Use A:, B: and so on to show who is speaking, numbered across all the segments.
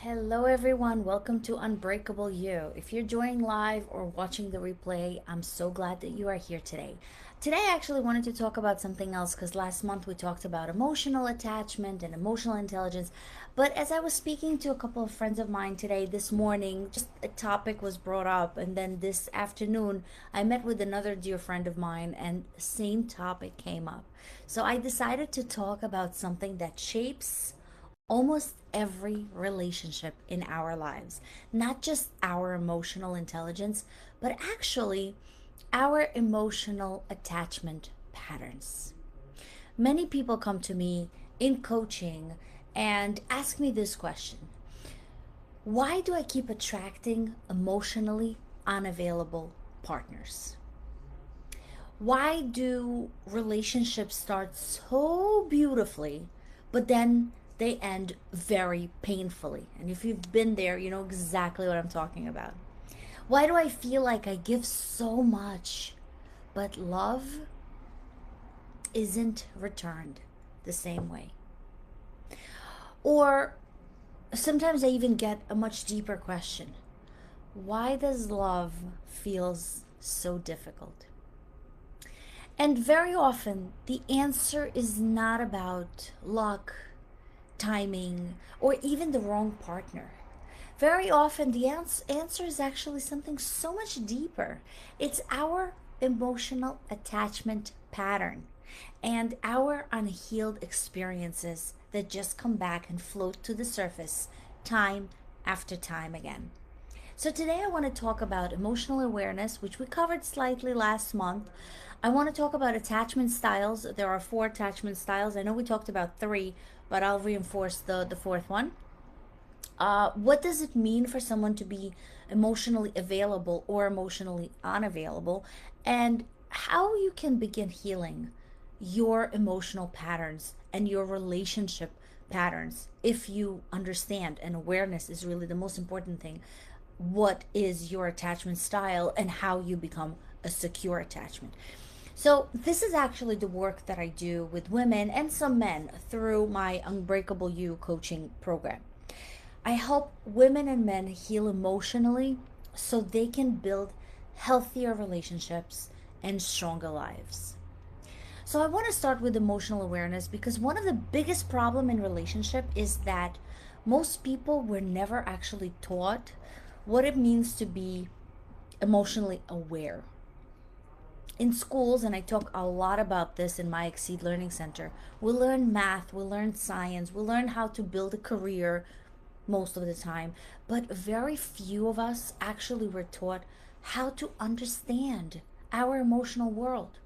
A: Hello, everyone. Welcome to Unbreakable-You. If you're joining live or watching the replay, I'm so glad that you are here today. Today, I actually wanted to talk about something else because last month we talked about emotional attachment and emotional intelligence. But as I was speaking to a couple of friends of mine today, this morning, just a topic was brought up. And then this afternoon, I met with another dear friend of mine and the same topic came up. So I decided to talk about something that shapes almost every relationship in our lives, not just our emotional intelligence, but actually our emotional attachment patterns. Many people come to me in coaching and ask me this question: why do I keep attracting emotionally unavailable partners? Why do relationships start so beautifully, but then they end very painfully? And if you've been there, you know exactly what I'm talking about. Why do I feel like I give so much, but love isn't returned the same way? Or sometimes I even get a much deeper question: why does love feels so difficult? And very often, the answer is not about luck, timing, or even the wrong partner. Very often, the answer is actually something so much deeper. It's our emotional attachment pattern and our unhealed experiences that just come back and float to the surface time after time again. So today I want to talk about emotional awareness, which we covered slightly last month. I want to talk about attachment styles. There are four attachment styles. I know we talked about three, but I'll reinforce the fourth one. What does it mean for someone to be emotionally available or emotionally unavailable? And how you can begin healing your emotional patterns and your relationship patterns if you understand, and awareness is really the most important thing, what is your attachment style and how you become a secure attachment. So, this is actually the work that I do with women and some men through my Unbreakable-You coaching program. I help women and men heal emotionally so they can build healthier relationships and stronger lives. So I want to start with emotional awareness because one of the biggest problem in relationship is that most people were never actually taught what it means to be emotionally aware. In schools, and I talk a lot about this in my Exceed Learning Center, we learn math, we learn science, we learn how to build a career most of the time, but very few of us actually were taught how to understand our emotional world.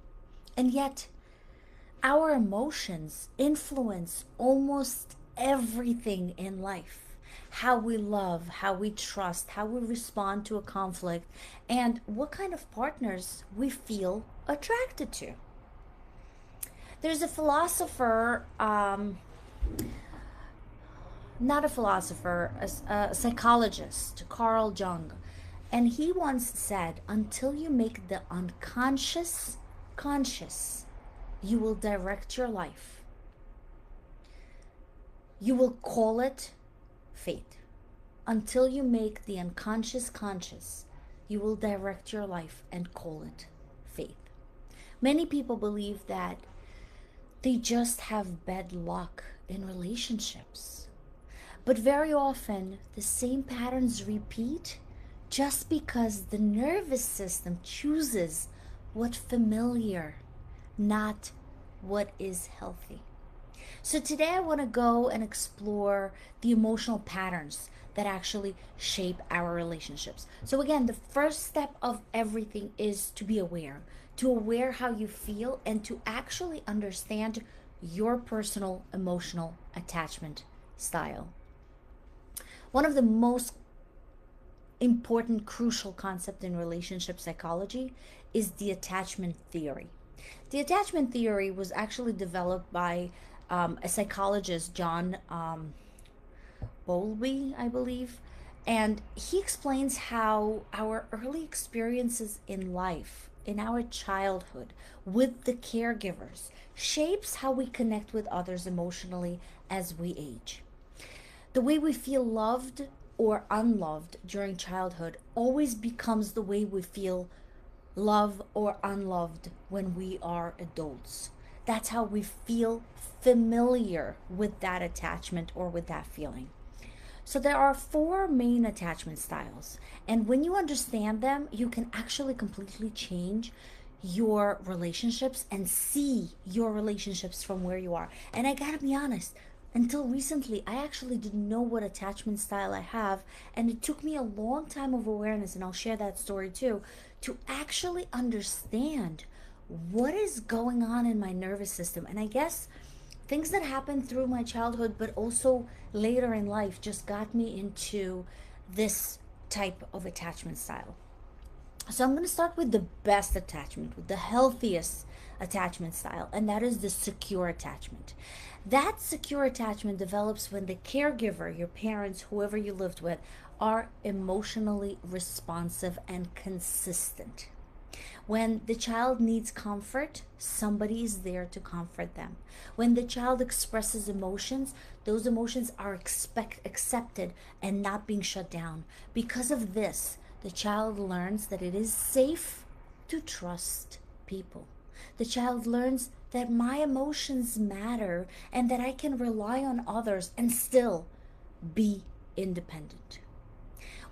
A: And yet, our emotions influence almost everything in life. How we love, how we trust, how we respond to a conflict, and what kind of partners we feel attracted to. There's a philosopher, not a philosopher, a psychologist, Carl Jung, and he once said, until you make the unconscious conscious, you will direct your life. You will call it fate. Until you make the unconscious conscious, you will direct your life and call it faith. Many people believe that they just have bad luck in relationships. But very often, the same patterns repeat just because the nervous system chooses what's familiar, not what is healthy. So today I want to go and explore the emotional patterns that actually shape our relationships. So again, the first step of everything is to be aware, to aware how you feel and to actually understand your personal emotional attachment style. One of the most important crucial concept in relationship psychology is the attachment theory. The attachment theory was actually developed by a psychologist, John Bowlby, I believe, and he explains how our early experiences in life, in our childhood, with the caregivers, shapes how we connect with others emotionally as we age. The way we feel loved or unloved during childhood always becomes the way we feel love or unloved when we are adults. That's how we feel familiar with that attachment or with that feeling. So there are four main attachment styles. And when you understand them, you can actually completely change your relationships and see your relationships from where you are. And I gotta be honest, until recently, I actually didn't know what attachment style I have. And it took me a long time of awareness, and I'll share that story too, to actually understand what is going on in my nervous system. And I guess things that happened through my childhood, but also later in life, just got me into this type of attachment style. So I'm going to start with the best attachment, with the healthiest attachment style, and that is the secure attachment. That secure attachment develops when the caregiver, your parents, whoever you lived with, are emotionally responsive and consistent. When the child needs comfort, somebody is there to comfort them. When the child expresses emotions, those emotions are accepted and not being shut down. Because of this, the child learns that it is safe to trust people. The child learns that my emotions matter and that I can rely on others and still be independent.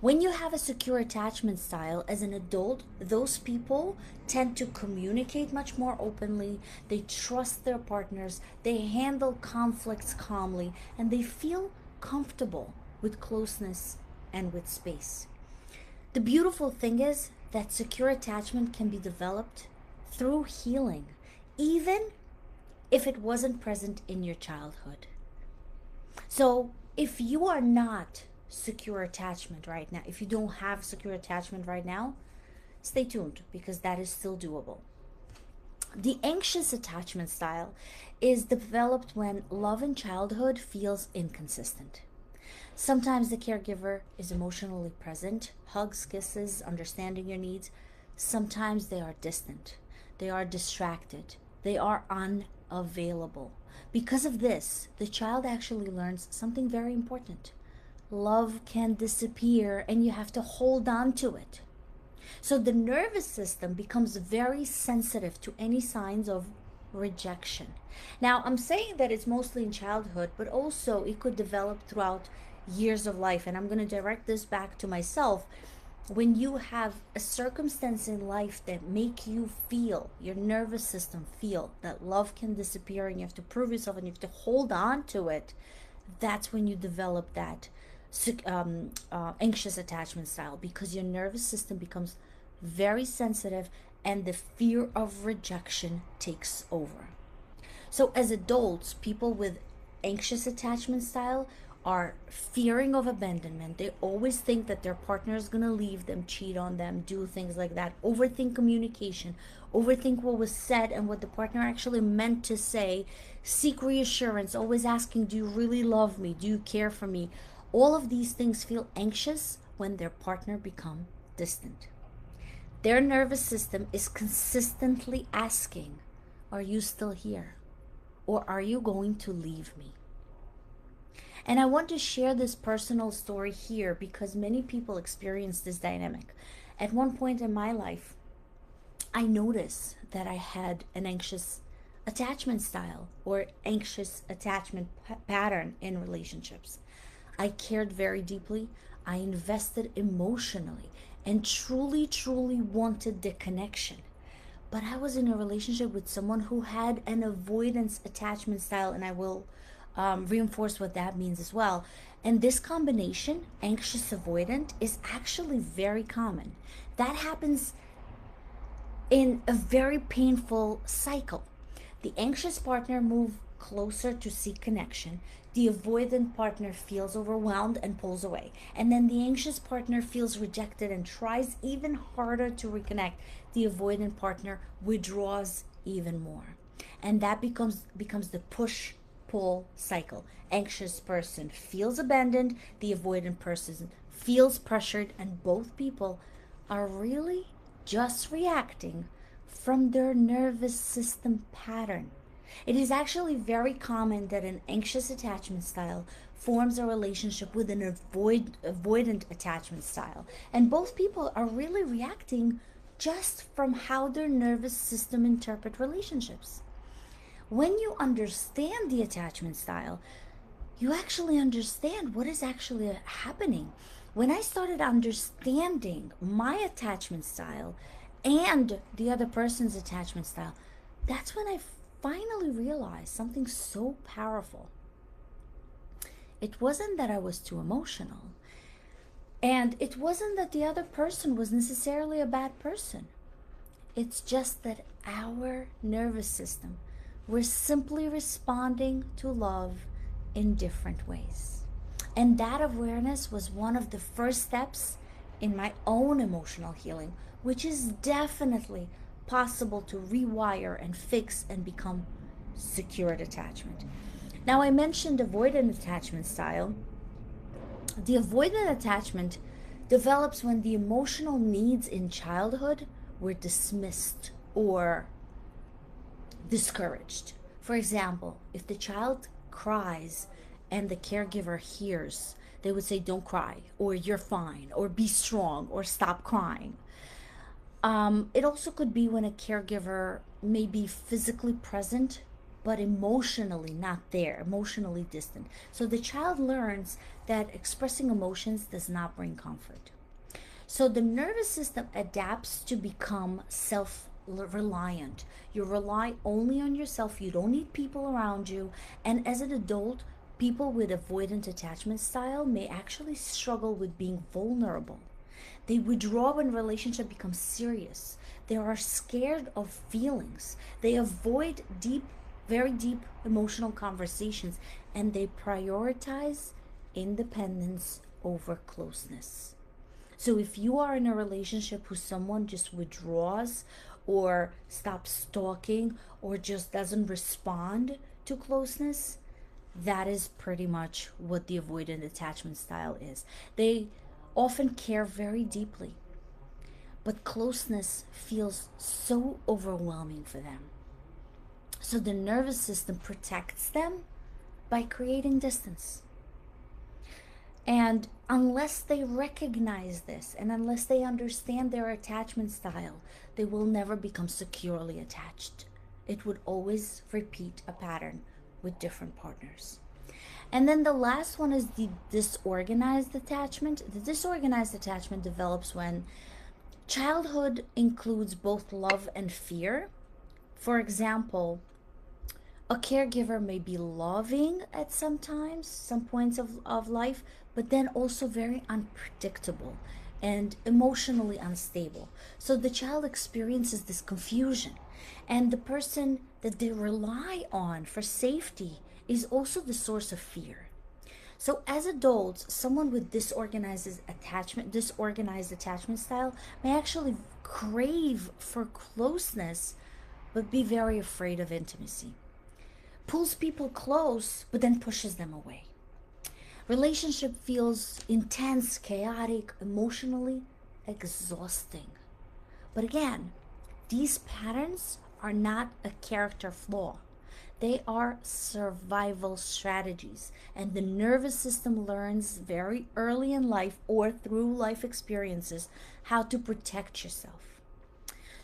A: When you have a secure attachment style as an adult, those people tend to communicate much more openly, they trust their partners, they handle conflicts calmly, and they feel comfortable with closeness and with space. The beautiful thing is that secure attachment can be developed through healing, even if it wasn't present in your childhood. So if you are not secure attachment right now, if you don't have secure attachment right now, stay tuned because that is still doable. The anxious attachment style is developed when love in childhood feels inconsistent. Sometimes the caregiver is emotionally present, hugs, kisses, understanding your needs. Sometimes they are distant, they are distracted, they are unavailable. Because of this, the child actually learns something very important. Love can disappear and you have to hold on to it. So the nervous system becomes very sensitive to any signs of rejection. Now, I'm saying that it's mostly in childhood, but also it could develop throughout years of life. And I'm going to direct this back to myself. When you have a circumstance in life that make you feel, your nervous system feel that love can disappear and you have to prove yourself and you have to hold on to it, that's when you develop that anxious attachment style, because your nervous system becomes very sensitive and the fear of rejection takes over. So as adults, people with anxious attachment style are fearing of abandonment. They always think that their partner is going to leave them, cheat on them, do things like that, overthink communication, overthink what was said and what the partner actually meant to say, seek reassurance, always asking, do you really love me? Do you care for me? All of these things feel anxious when their partner become distant. Their nervous system is consistently asking, are you still here? Or are you going to leave me? And I want to share this personal story here because many people experience this dynamic. At one point in my life, I noticed that I had an anxious attachment style or anxious attachment pattern in relationships. I cared very deeply. I invested emotionally and truly, truly wanted the connection. But I was in a relationship with someone who had an avoidance attachment style, and I will reinforce what that means as well. And this combination, anxious avoidant, is actually very common. That happens in a very painful cycle. The anxious partner moves closer to seek connection. The avoidant partner feels overwhelmed and pulls away. And then the anxious partner feels rejected and tries even harder to reconnect. The avoidant partner withdraws even more. And that becomes the push pull cycle. Anxious person feels abandoned, the avoidant person feels pressured, and both people are really just reacting from their nervous system pattern. It is actually very common that an anxious attachment style forms a relationship with an avoidant attachment style. And both people are really reacting just from how their nervous system interpret relationships. When you understand the attachment style, you actually understand what is actually happening. When I started understanding my attachment style and the other person's attachment style, that's when I finally realized something so powerful. It wasn't that I was too emotional, and it wasn't that the other person was necessarily a bad person. It's just that our nervous system, we're simply responding to love in different ways. And that awareness was one of the first steps in my own emotional healing, which is definitely possible to rewire and fix and become secured attachment. Now, I mentioned avoidant attachment style. The avoidant attachment develops when the emotional needs in childhood were dismissed or discouraged. For example, if the child cries and the caregiver hears, they would say, "Don't cry," or "You're fine," or "Be strong," or "Stop crying." It also could be when a caregiver may be physically present but emotionally not there, emotionally distant. So the child learns that expressing emotions does not bring comfort. So the nervous system adapts to become self-reliant. You rely only on yourself. You don't need people around you. And as an adult, people with avoidant attachment style may actually struggle with being vulnerable. They withdraw when relationship becomes serious. They are scared of feelings. They avoid very deep emotional conversations, and they prioritize independence over closeness. So if you are in a relationship who someone just withdraws or stops talking or just doesn't respond to closeness, that is pretty much what the avoidant attachment style is. They often care very deeply, but closeness feels so overwhelming for them. So the nervous system protects them by creating distance. And unless they recognize this and unless they understand their attachment style, they will never become securely attached. It would always repeat a pattern with different partners. And then the last one is the disorganized attachment. The disorganized attachment develops when childhood includes both love and fear. For example, a caregiver may be loving at some times, some points of life, but then also very unpredictable and emotionally unstable. So the child experiences this confusion, and the person that they rely on for safety is also the source of fear. So as adults, someone with disorganized attachment style may actually crave for closeness, but be very afraid of intimacy. Pulls people close, but then pushes them away. Relationship feels intense, chaotic, emotionally exhausting. But again, these patterns are not a character flaw. They are survival strategies, and the nervous system learns very early in life or through life experiences how to protect yourself.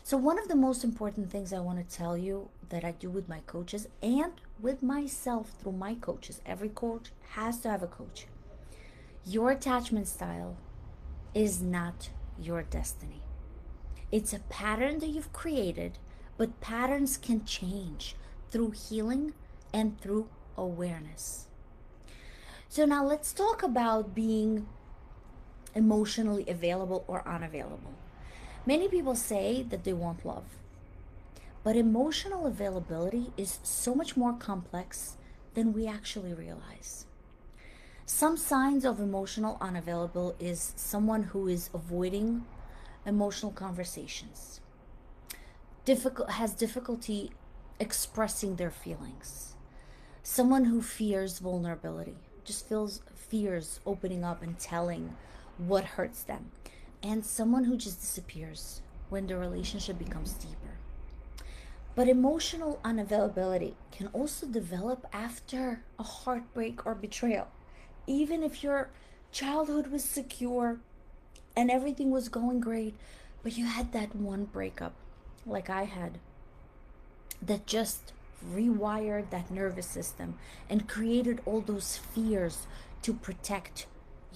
A: So one of the most important things I want to tell you that I do with my coaches and with myself through my coaches, every coach has to have a coach. Your attachment style is not your destiny. It's a pattern that you've created, but patterns can change through healing and through awareness. So now let's talk about being emotionally available or unavailable. Many people say that they want love, but emotional availability is so much more complex than we actually realize. Some signs of emotional unavailable is someone who is avoiding emotional conversations, has difficulty expressing their feelings, someone who fears vulnerability, just fears opening up and telling what hurts them, and someone who just disappears when the relationship becomes deeper. But emotional unavailability can also develop after a heartbreak or betrayal. Even if your childhood was secure and everything was going great, but you had that one breakup, like I had, that just rewired that nervous system and created all those fears to protect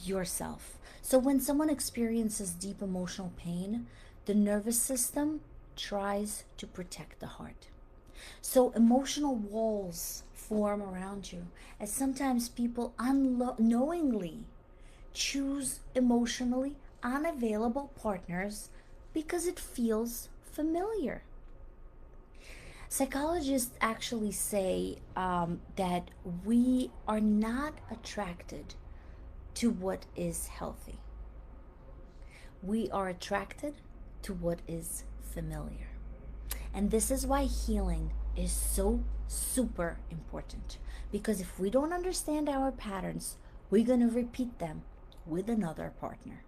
A: yourself. So when someone experiences deep emotional pain, the nervous system tries to protect the heart. So emotional walls form around you, as sometimes people unknowingly choose emotionally unavailable partners because it feels familiar. Psychologists actually say that we are not attracted to what is healthy. We are attracted to what is familiar. And this is why healing is so super important. Because if we don't understand our patterns, we're going to repeat them with another partner.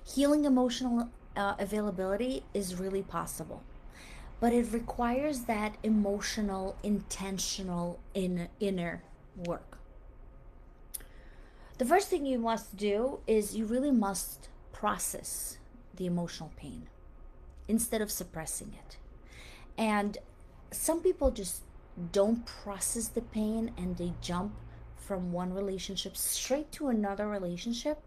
A: Healing emotional availability is really possible, but it requires that emotional, intentional inner work. The first thing you must do is you really must process the emotional pain instead of suppressing it. And some people just don't process the pain and they jump from one relationship straight to another relationship,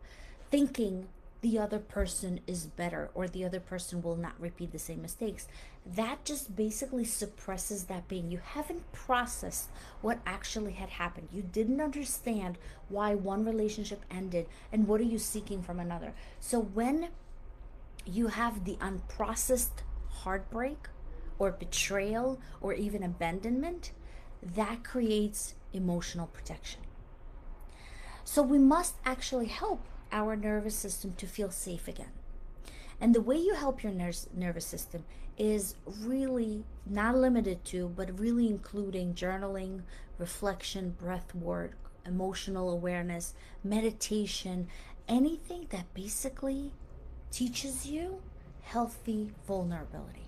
A: thinking the other person is better or the other person will not repeat the same mistakes. That just basically suppresses that pain. You haven't processed what actually had happened. You didn't understand why one relationship ended and what are you seeking from another. So when you have the unprocessed heartbreak or betrayal or even abandonment, that creates emotional protection. So we must actually help our nervous system to feel safe again. And the way you help your nervous system is really not limited to, but really including journaling, reflection, breath work, emotional awareness, meditation, anything that basically teaches you healthy vulnerability.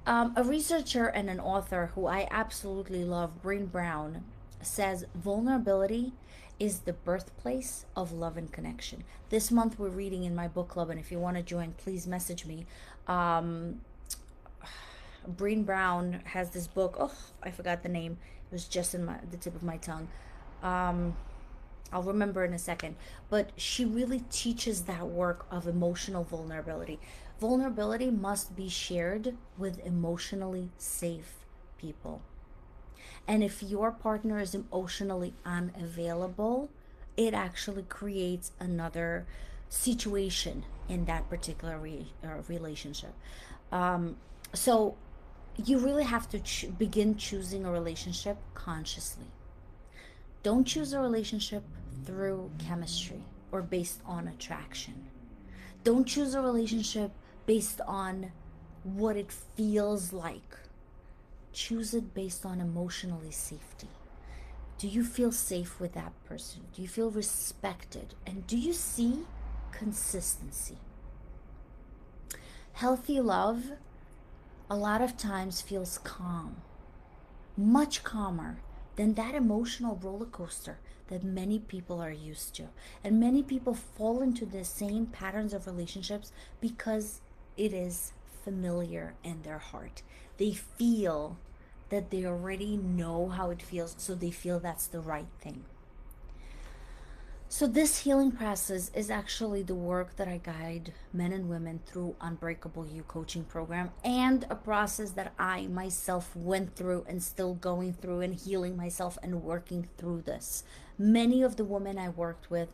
A: A researcher and an author who I absolutely love, Brené Brown, says vulnerability is the birthplace of love and connection. This month we're reading in my book club, and if you want to join, please message me. Brené Brown has this book. Oh, I forgot the name. It was just in the tip of my tongue. I'll remember in a second. But she really teaches that work of emotional vulnerability. Vulnerability must be shared with emotionally safe people. And if your partner is emotionally unavailable, it actually creates another situation in that particular relationship. So you really have to begin choosing a relationship consciously. Don't choose a relationship through chemistry or based on attraction. Don't choose a relationship based on what it feels like. Choose it based on emotionally safety. Do you feel safe with that person? Do you feel respected? And do you see consistency? Healthy love a lot of times feels calm, much calmer than that emotional roller coaster that many people are used to. And many people fall into the same patterns of relationships because it is familiar in their heart. They feel that they already know how it feels, so they feel that's the right thing. So this healing process is actually the work that I guide men and women through Unbreakable-You coaching program, and a process that I myself went through and still going through and healing myself and working through this. Many of the women I worked with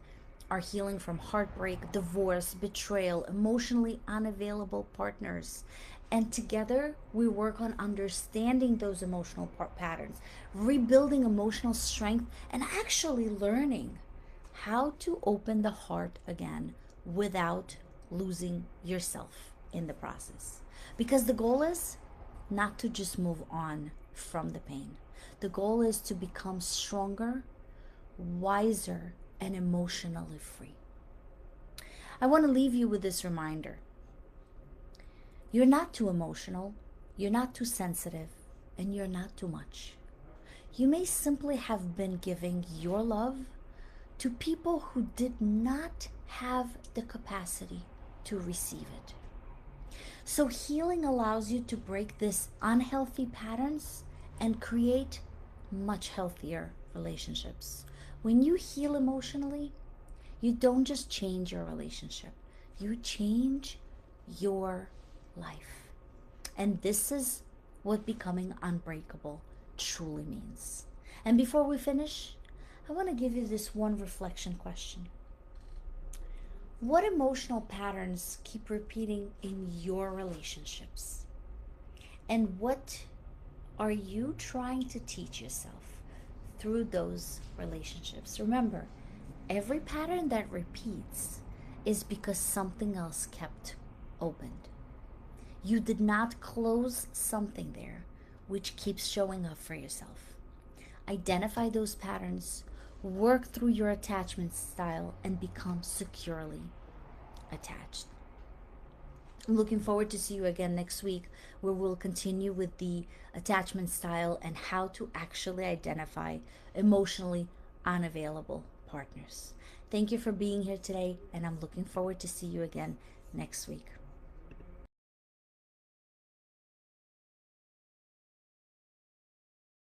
A: are healing from heartbreak, divorce, betrayal, emotionally unavailable partners. And together we work on understanding those emotional patterns, rebuilding emotional strength, and actually learning how to open the heart again without losing yourself in the process. Because the goal is not to just move on from the pain. The goal is to become stronger, wiser, and emotionally free. I want to leave you with this reminder. You're not too emotional, you're not too sensitive, and you're not too much. You may simply have been giving your love to people who did not have the capacity to receive it. So healing allows you to break these unhealthy patterns and create much healthier relationships. When you heal emotionally, you don't just change your relationship, you change your life. And this is what becoming unbreakable truly means. And before we finish, I want to give you this one reflection question. What emotional patterns keep repeating in your relationships? And what are you trying to teach yourself through those relationships? Remember, every pattern that repeats is because something else kept opened. You did not close something there, which keeps showing up for yourself. Identify those patterns, work through your attachment style, and become securely attached. I'm looking forward to see you again next week, where we'll continue with the attachment style and how to actually identify emotionally unavailable partners. Thank you for being here today, and I'm looking forward to see you again next week.